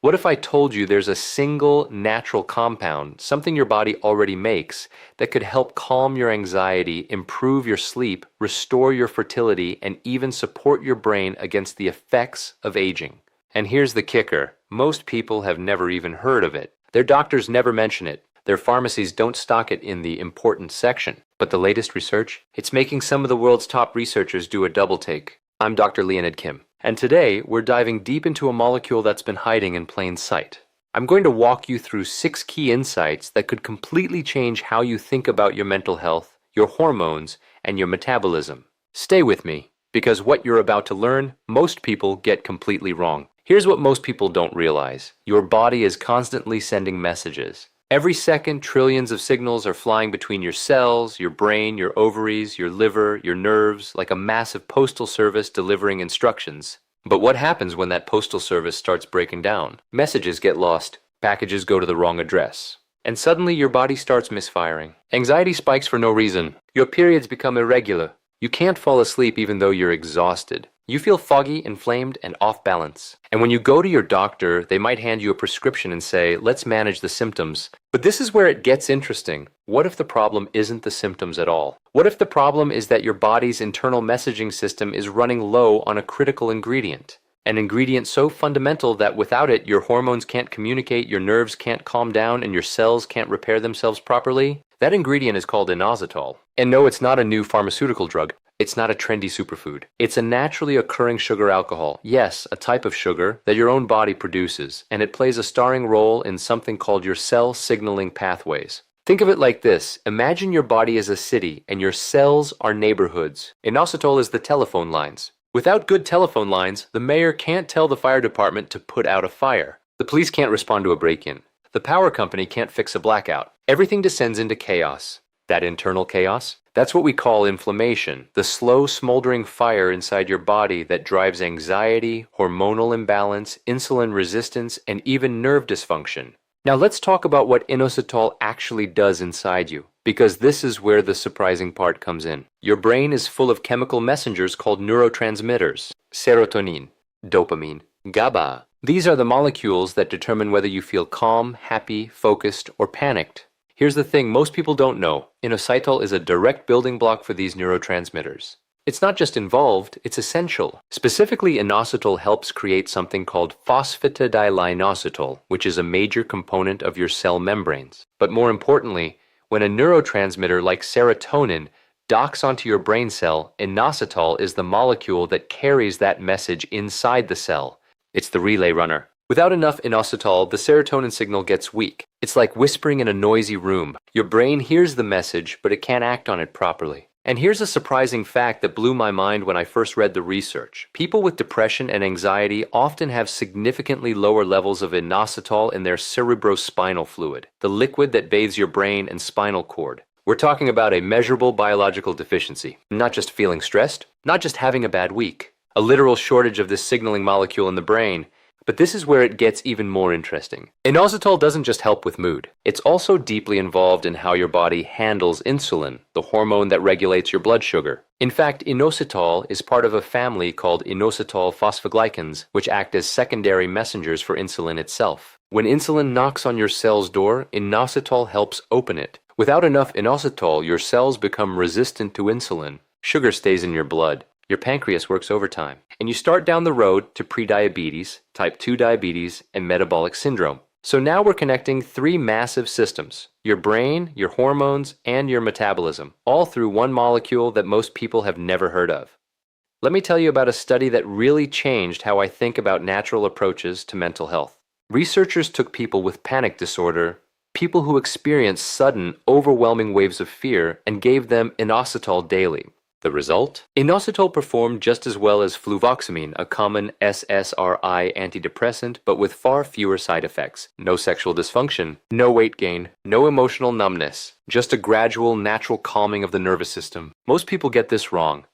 What if I told you there's a single natural compound, something your body already makes, that could help calm your anxiety, improve your sleep, restore your fertility, and even support your brain against the effects of aging? And here's the kicker. Most people have never even heard of it. Their doctors never mention it. Their pharmacies don't stock it in the important section. But the latest research? It's making some of the world's top researchers do a double take. I'm Dr. Leonid Kim. And today, we're diving deep into a molecule that's been hiding in plain sight. I'm going to walk you through 6 key insights that could completely change how you think about your mental health, your hormones, and your metabolism. Stay with me, because what you're about to learn, most people get completely wrong. Here's what most people don't realize. Your body is constantly sending messages. Every second, trillions of signals are flying between your cells, your brain, your ovaries, your liver, your nerves, like a massive postal service delivering instructions. But what happens when that postal service starts breaking down? Messages get lost, packages go to the wrong address, and suddenly your body starts misfiring. Anxiety spikes for no reason. Your periods become irregular. You can't fall asleep even though you're exhausted. You feel foggy, inflamed, and off balance. And when you go to your doctor, they might hand you a prescription and say, let's manage the symptoms. But this is where it gets interesting. What if the problem isn't the symptoms at all? What if the problem is that your body's internal messaging system is running low on a critical ingredient? An ingredient so fundamental that without it, your hormones can't communicate, your nerves can't calm down, and your cells can't repair themselves properly? That ingredient is called inositol. And no, it's not a new pharmaceutical drug. It's not a trendy superfood. It's a naturally occurring sugar alcohol. Yes, a type of sugar that your own body produces, and it plays a starring role in something called your cell signaling pathways. Think of it like this. Imagine your body is a city and your cells are neighborhoods. Inositol is the telephone lines. Without good telephone lines, the mayor can't tell the fire department to put out a fire. The police can't respond to a break-in. The power company can't fix a blackout. Everything descends into chaos. That internal chaos? That's what we call inflammation, the slow smoldering fire inside your body that drives anxiety, hormonal imbalance, insulin resistance, and even nerve dysfunction. Now let's talk about what inositol actually does inside you, because this is where the surprising part comes in. Your brain is full of chemical messengers called neurotransmitters: serotonin, dopamine, GABA. These are the molecules that determine whether you feel calm, happy, focused, or panicked. Here's the thing most people don't know. Inositol is a direct building block for these neurotransmitters. It's not just involved, it's essential. Specifically, inositol helps create something called phosphatidyllinositol, which is a major component of your cell membranes. But more importantly, when a neurotransmitter like serotonin docks onto your brain cell, inositol is the molecule that carries that message inside the cell. It's the relay runner. Without enough inositol, the serotonin signal gets weak. It's like whispering in a noisy room. Your brain hears the message, but it can't act on it properly. And here's a surprising fact that blew my mind when I first read the research. People with depression and anxiety often have significantly lower levels of inositol in their cerebrospinal fluid, the liquid that bathes your brain and spinal cord. We're talking about a measurable biological deficiency. Not just feeling stressed, not just having a bad week. A literal shortage of this signaling molecule in the brain. But this is where it gets even more interesting. Inositol doesn't just help with mood. It's also deeply involved in how your body handles insulin, the hormone that regulates your blood sugar. In fact, inositol is part of a family called inositol phosphoglycans, which act as secondary messengers for insulin itself. When insulin knocks on your cell's door, inositol helps open it. Without enough inositol, your cells become resistant to insulin. Sugar stays in your blood. Your pancreas works overtime, and you start down the road to prediabetes, type 2 diabetes, and metabolic syndrome. So now we're connecting 3 massive systems: your brain, your hormones, and your metabolism, all through one molecule that most people have never heard of. Let me tell you about a study that really changed how I think about natural approaches to mental health. Researchers took people with panic disorder, people who experience sudden, overwhelming waves of fear, and gave them inositol daily. The result? Inositol performed just as well as fluvoxamine, a common SSRI antidepressant, but with far fewer side effects. No sexual dysfunction, no weight gain, no emotional numbness, just a gradual, natural calming of the nervous system. Most people get this wrong.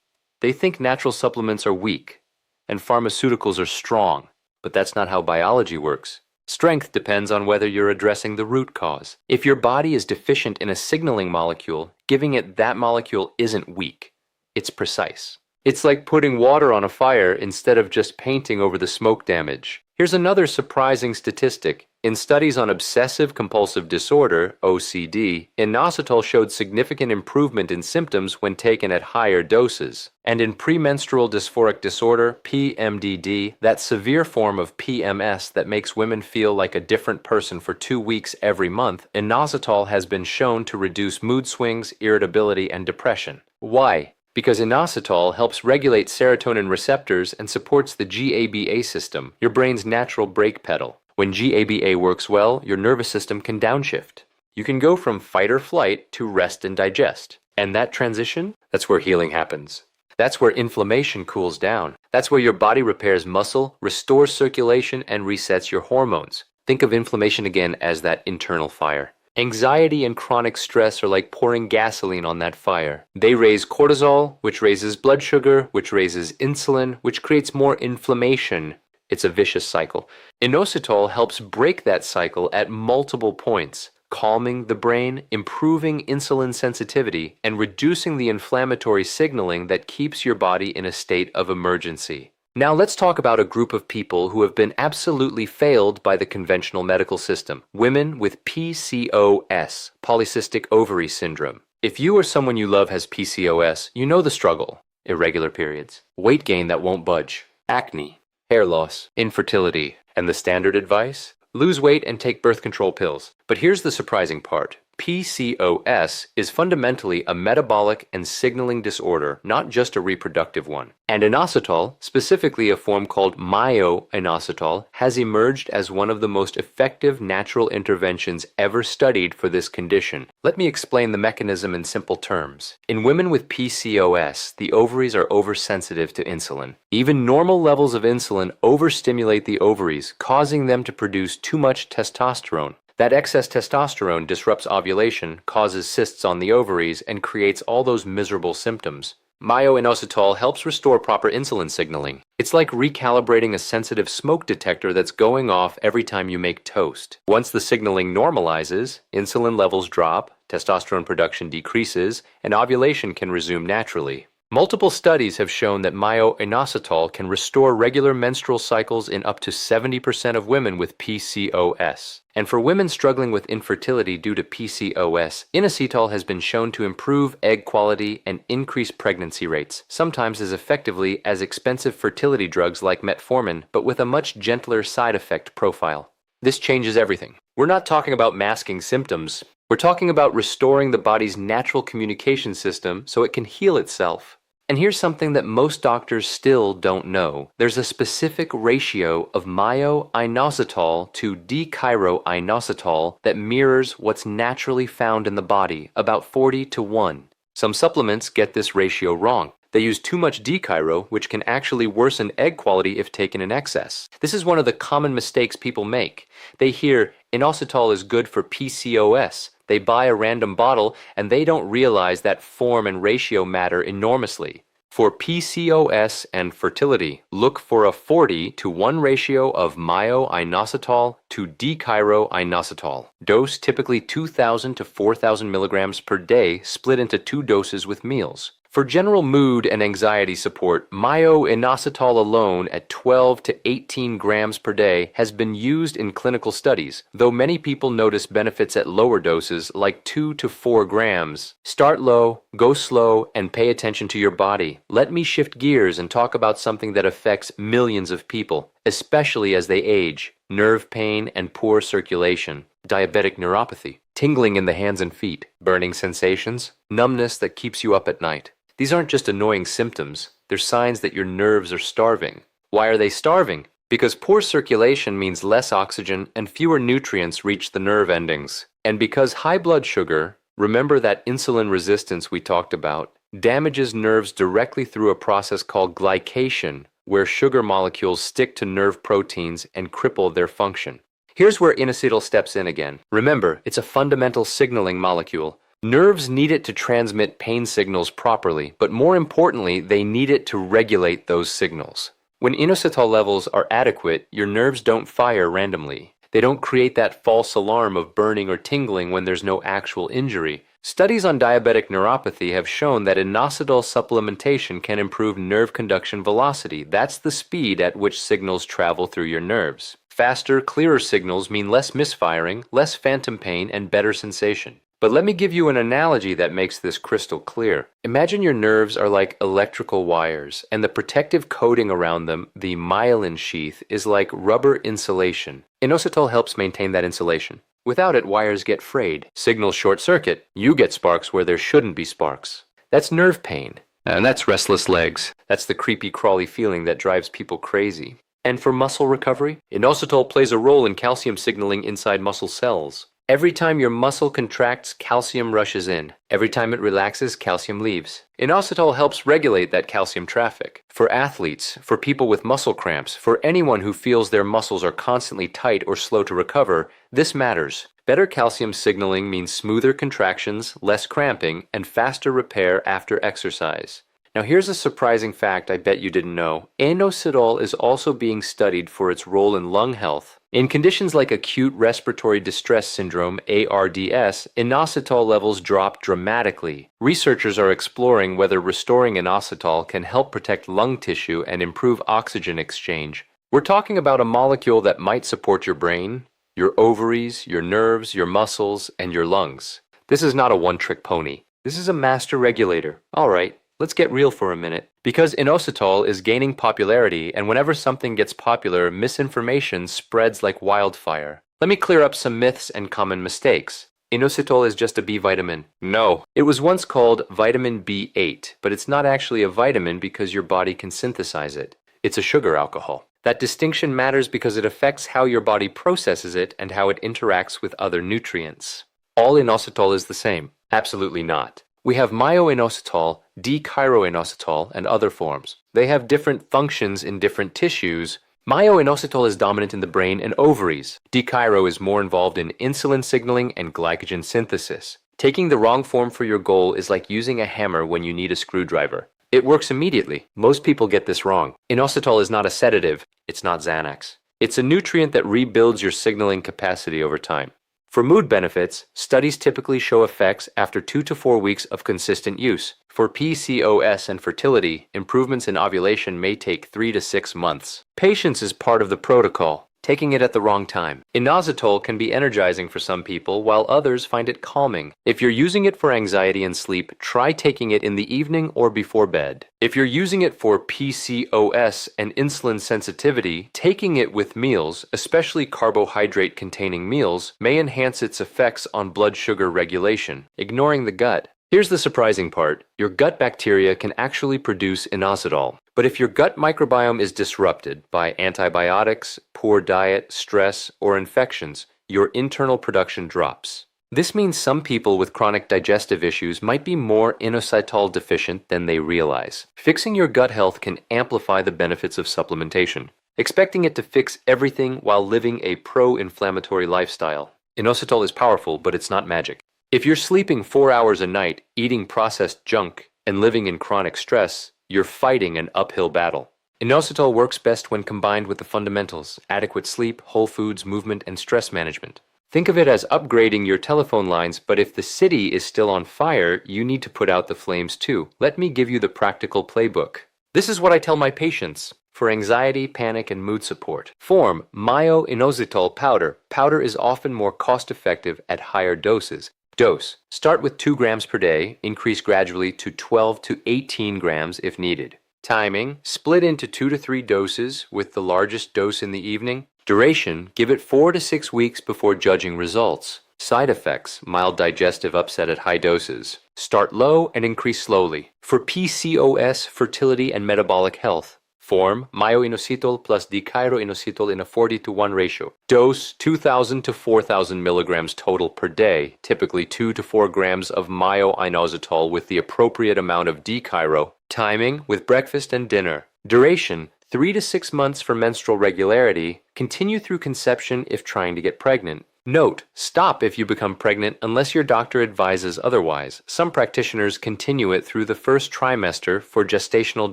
They think natural supplements are weak, and pharmaceuticals are strong, but that's not how biology works. Strength depends on whether you're addressing the root cause. If your body is deficient in a signaling molecule, giving it that molecule isn't weak. It's precise. It's like putting water on a fire instead of just painting over the smoke damage. Here's another surprising statistic. In studies on obsessive compulsive disorder, OCD, inositol showed significant improvement in symptoms when taken at higher doses. And in premenstrual dysphoric disorder, PMDD, that severe form of PMS that makes women feel like a different person for 2 weeks every month, inositol has been shown to reduce mood swings, irritability, and depression. Why? Because inositol helps regulate serotonin receptors and supports the GABA system, your brain's natural brake pedal. When GABA works well, your nervous system can downshift. You can go from fight or flight to rest and digest. And that transition, that's where healing happens. That's where inflammation cools down. That's where your body repairs muscle, restores circulation, and resets your hormones. Think of inflammation again as that internal fire. Anxiety and chronic stress are like pouring gasoline on that fire. They raise cortisol, which raises blood sugar, which raises insulin, which creates more inflammation. It's a vicious cycle. Inositol helps break that cycle at multiple points, calming the brain, improving insulin sensitivity, and reducing the inflammatory signaling that keeps your body in a state of emergency. Now let's talk about a group of people who have been absolutely failed by the conventional medical system. Women with PCOS, polycystic ovary syndrome. If you or someone you love has PCOS, you know the struggle. Irregular periods, weight gain that won't budge, acne, hair loss, infertility. And the standard advice? Lose weight and take birth control pills. But here's the surprising part. PCOS is fundamentally a metabolic and signaling disorder, not just a reproductive one. And inositol, specifically a form called myo-inositol, has emerged as one of the most effective natural interventions ever studied for this condition. Let me explain the mechanism in simple terms. In women with PCOS, the ovaries are oversensitive to insulin. Even normal levels of insulin overstimulate the ovaries, causing them to produce too much testosterone. That excess testosterone disrupts ovulation, causes cysts on the ovaries, and creates all those miserable symptoms. Myo-inositol helps restore proper insulin signaling. It's like recalibrating a sensitive smoke detector that's going off every time you make toast. Once the signaling normalizes, insulin levels drop, testosterone production decreases, and ovulation can resume naturally. Multiple studies have shown that myo-inositol can restore regular menstrual cycles in up to 70% of women with PCOS. And for women struggling with infertility due to PCOS, inositol has been shown to improve egg quality and increase pregnancy rates, sometimes as effectively as expensive fertility drugs like metformin, but with a much gentler side effect profile. This changes everything. We're not talking about masking symptoms. We're talking about restoring the body's natural communication system so it can heal itself. And here's something that most doctors still don't know. There's a specific ratio of myo-inositol to decairo-inositol that mirrors what's naturally found in the body, about 40:1. Some supplements get this ratio wrong. They use too much decairo, which can actually worsen egg quality if taken in excess. This is one of the common mistakes people make. They hear inositol is good for PCOS. They buy a random bottle and they don't realize that form and ratio matter enormously. For PCOS and fertility, look for a 40:1 ratio of myo-inositol to decairo-inositol. Dose typically 2,000 to 4,000 milligrams per day, split into 2 doses with meals. For general mood and anxiety support, myo-inositol alone at 12 to 18 grams per day has been used in clinical studies, though many people notice benefits at lower doses like 2 to 4 grams. Start low, go slow, and pay attention to your body. Let me shift gears and talk about something that affects millions of people, especially as they age: nerve pain and poor circulation, diabetic neuropathy, tingling in the hands and feet, burning sensations, numbness that keeps you up at night. These aren't just annoying symptoms, they're signs that your nerves are starving. Why are they starving? Because poor circulation means less oxygen and fewer nutrients reach the nerve endings. And because high blood sugar, remember that insulin resistance we talked about, damages nerves directly through a process called glycation, where sugar molecules stick to nerve proteins and cripple their function. Here's where inositol steps in again. Remember, it's a fundamental signaling molecule. Nerves need it to transmit pain signals properly, but more importantly, they need it to regulate those signals. When inositol levels are adequate, your nerves don't fire randomly. They don't create that false alarm of burning or tingling when there's no actual injury. Studies on diabetic neuropathy have shown that inositol supplementation can improve nerve conduction velocity. That's the speed at which signals travel through your nerves. Faster, clearer signals mean less misfiring, less phantom pain, and better sensation. But let me give you an analogy that makes this crystal clear. Imagine your nerves are like electrical wires, and the protective coating around them, the myelin sheath, is like rubber insulation. Inositol helps maintain that insulation. Without it, wires get frayed. Signals short circuit. You get sparks where there shouldn't be sparks. That's nerve pain. And that's restless legs. That's the creepy, crawly feeling that drives people crazy. And for muscle recovery, inositol plays a role in calcium signaling inside muscle cells. Every time your muscle contracts, calcium rushes in. Every time it relaxes, calcium leaves. Inositol helps regulate that calcium traffic. For athletes, for people with muscle cramps, for anyone who feels their muscles are constantly tight or slow to recover, this matters. Better calcium signaling means smoother contractions, less cramping, and faster repair after exercise. Now here's a surprising fact I bet you didn't know. Inositol is also being studied for its role in lung health. In conditions like acute respiratory distress syndrome, ARDS, inositol levels drop dramatically. Researchers are exploring whether restoring inositol can help protect lung tissue and improve oxygen exchange. We're talking about a molecule that might support your brain, your ovaries, your nerves, your muscles, and your lungs. This is not a one-trick pony. This is a master regulator. All right. Let's get real for a minute. Because inositol is gaining popularity, and whenever something gets popular, misinformation spreads like wildfire. Let me clear up some myths and common mistakes. Inositol is just a B vitamin. No. It was once called vitamin B8, but it's not actually a vitamin because your body can synthesize it. It's a sugar alcohol. That distinction matters because it affects how your body processes it and how it interacts with other nutrients. All inositol is the same. Absolutely not. We have myo-inositol, D-chiro-inositol, and other forms. They have different functions in different tissues. Myo-inositol is dominant in the brain and ovaries. D-chiro is more involved in insulin signaling and glycogen synthesis. Taking the wrong form for your goal is like using a hammer when you need a screwdriver. It works immediately. Most people get this wrong. Inositol is not a sedative. It's not Xanax. It's a nutrient that rebuilds your signaling capacity over time. For mood benefits, studies typically show effects after 2 to 4 weeks of consistent use. For PCOS and fertility, improvements in ovulation may take 3 to 6 months. Patience is part of the protocol. Taking it at the wrong time. Inositol can be energizing for some people, while others find it calming. If you're using it for anxiety and sleep, try taking it in the evening or before bed. If you're using it for PCOS and insulin sensitivity, taking it with meals, especially carbohydrate-containing meals, may enhance its effects on blood sugar regulation, ignoring the gut. Here's the surprising part. Your gut bacteria can actually produce inositol. But if your gut microbiome is disrupted by antibiotics, poor diet, stress, or infections, your internal production drops. This means some people with chronic digestive issues might be more inositol deficient than they realize. Fixing your gut health can amplify the benefits of supplementation. Expecting it to fix everything while living a pro-inflammatory lifestyle. Inositol is powerful, but it's not magic. If you're sleeping 4 hours a night, eating processed junk, and living in chronic stress, you're fighting an uphill battle. Inositol works best when combined with the fundamentals: adequate sleep, whole foods, movement, and stress management. Think of it as upgrading your telephone lines, but if the city is still on fire, you need to put out the flames too. Let me give you the practical playbook. This is what I tell my patients. For anxiety, panic, and mood support, form myo-inositol powder. Powder is often more cost-effective at higher doses. Dose. Start with 2 grams per day, increase gradually to 12 to 18 grams if needed. Timing. Split into 2 to 3 doses, with the largest dose in the evening. Duration. Give it 4 to 6 weeks before judging results. Side effects. Mild digestive upset at high doses. Start low and increase slowly. For PCOS, fertility, and metabolic health. Form myo-inositol plus D-chiro-inositol in a 40:1 ratio. Dose 2,000 to 4,000 milligrams total per day, typically 2 to 4 grams of myo-inositol with the appropriate amount of D-chiro. Timing with breakfast and dinner. Duration 3 to 6 months for menstrual regularity. Continue through conception if trying to get pregnant. Note, stop if you become pregnant unless your doctor advises otherwise. Some practitioners continue it through the first trimester for gestational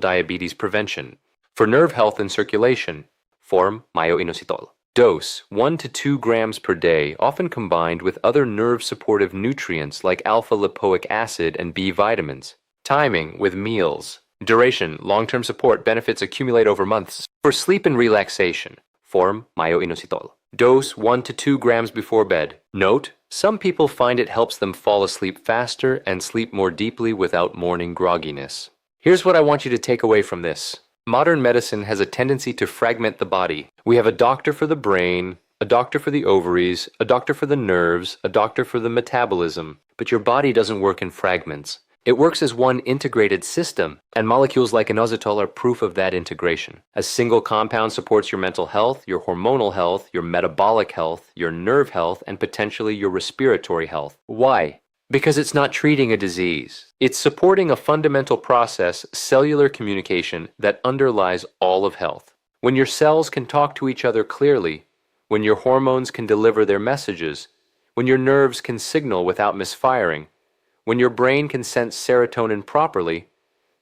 diabetes prevention. For nerve health and circulation, form myo-inositol. Dose 1 to 2 grams per day, often combined with other nerve-supportive nutrients like alpha-lipoic acid and B vitamins. Timing with meals. Duration, long-term support benefits accumulate over months. For sleep and relaxation, form INOSITOL. Dose 1 to 2 grams before bed. Note, some people find it helps them fall asleep faster and sleep more deeply without morning grogginess. Here's what I want you to take away from this. Modern medicine has a tendency to fragment the body. We have a doctor for the brain, a doctor for the ovaries, a doctor for the nerves, a doctor for the metabolism. But your body doesn't work in fragments. It works as one integrated system, and molecules like inositol are proof of that integration. A single compound supports your mental health, your hormonal health, your metabolic health, your nerve health, and potentially your respiratory health. Why? Because it's not treating a disease. It's supporting a fundamental process, cellular communication, that underlies all of health. When your cells can talk to each other clearly, when your hormones can deliver their messages, when your nerves can signal without misfiring, when your brain can sense serotonin properly,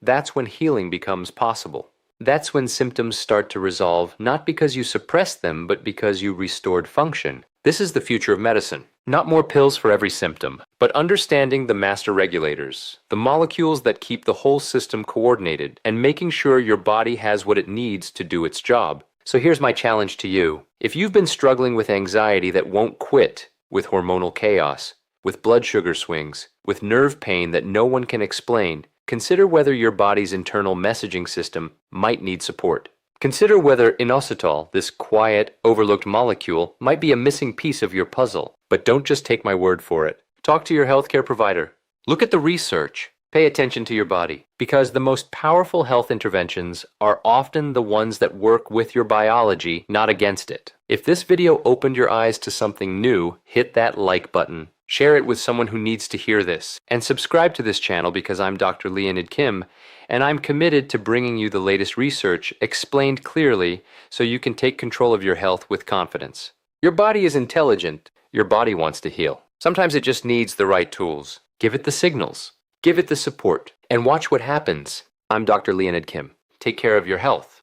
that's when healing becomes possible. That's when symptoms start to resolve, not because you suppressed them, but because you restored function. This is the future of medicine. Not more pills for every symptom, but understanding the master regulators, the molecules that keep the whole system coordinated, and making sure your body has what it needs to do its job. So here's my challenge to you. If you've been struggling with anxiety that won't quit, with hormonal chaos, with blood sugar swings, with nerve pain that no one can explain, consider whether your body's internal messaging system might need support. Consider whether inositol, this quiet, overlooked molecule, might be a missing piece of your puzzle. But don't just take my word for it. Talk to your healthcare provider. Look at the research. Pay attention to your body. Because the most powerful health interventions are often the ones that work with your biology, not against it. If this video opened your eyes to something new, hit that like button. Share it with someone who needs to hear this. And subscribe to this channel because I'm Dr. Leonid Kim, and I'm committed to bringing you the latest research explained clearly so you can take control of your health with confidence. Your body is intelligent. Your body wants to heal. Sometimes it just needs the right tools. Give it the signals. Give it the support. And watch what happens. I'm Dr. Leonid Kim. Take care of your health.